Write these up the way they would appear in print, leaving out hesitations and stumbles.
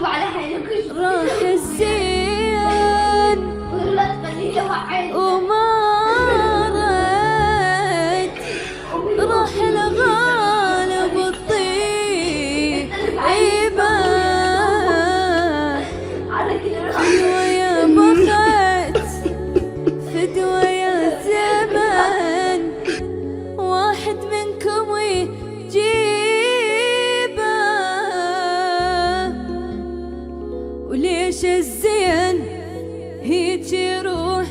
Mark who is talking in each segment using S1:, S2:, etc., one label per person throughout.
S1: راح الزين وما رد، راح الغالب الطيبة فدوى يا بخت، فدوى يا زمن، واحد منكم يجيبه. وليش الزين هيج يروح،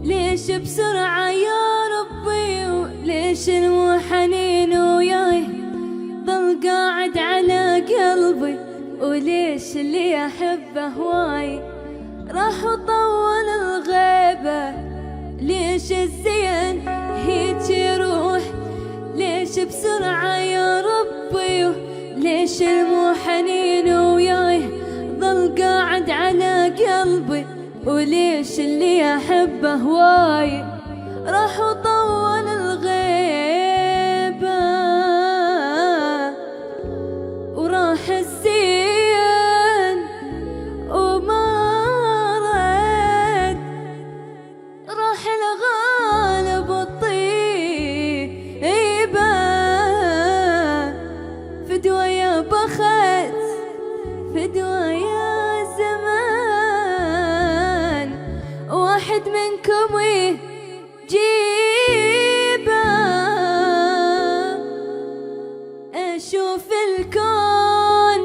S1: ليش بسرعة يا ربي، وليش المحنين وياي ضل قاعد على قلبي، وليش اللي أحبه هواي راح طول الغيبة. ليش الزين هيج يروح، ليش بسرعة يا ربي، ليش المحنين وياي ضل قاعد على قلبي، وليش اللي أحبه هواي راح طول الغيبة. وراح الزين وما رد، راح الغالب الطيبة فدوى يا بخت، فدوى يا زمان، واحد منكم يجيبه. اشوف الكون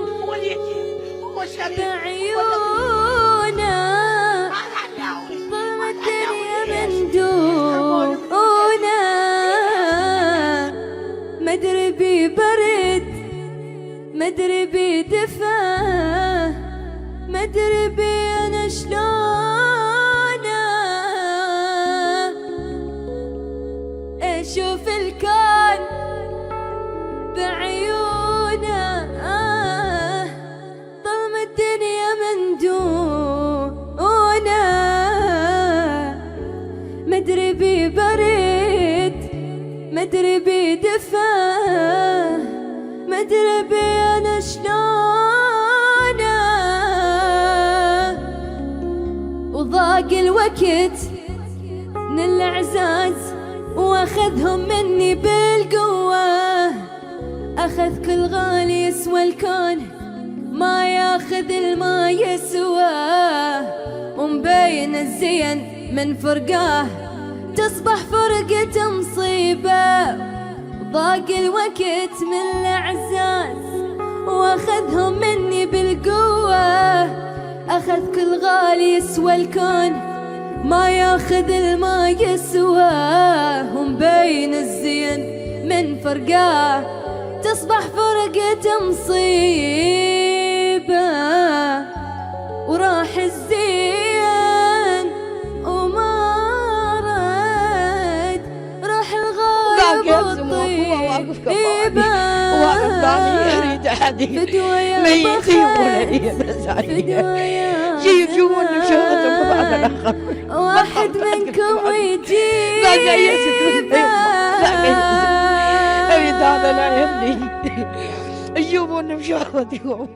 S1: بعيونه، ظلم الدنيا من دونه، مدري ببرد، مدري بدفا، مدري بي انا شلونه. اشوف الكون بعيونه، ظلم الدنيا من دونه، مدري ببرد، مدري بدفا، مدري بي انا شلونه. وضاق الوقت من الأعزاز واخذهم مني بالقوة، اخذ كل غالي يسوى الكون، ما ياخذ الما يسواه. ومبين الزين من فرقاه، تصبح فرقة مصيبة. ضاق الوقت من الأعزاز واخذهم مني بالقوة، اخذ كل غالي يسوى الكون، ما ياخذ الما يسواه. ومبين الزين من فرقاه، تصبح فرقة مصيبة. وراح الزين وما رد، راح الغالب الطيبة فدوى يا بخت، فدوى يا زمان، واحد منكم يجيبه.
S2: هذا لا يهمني، يجيبون بشغلتهم.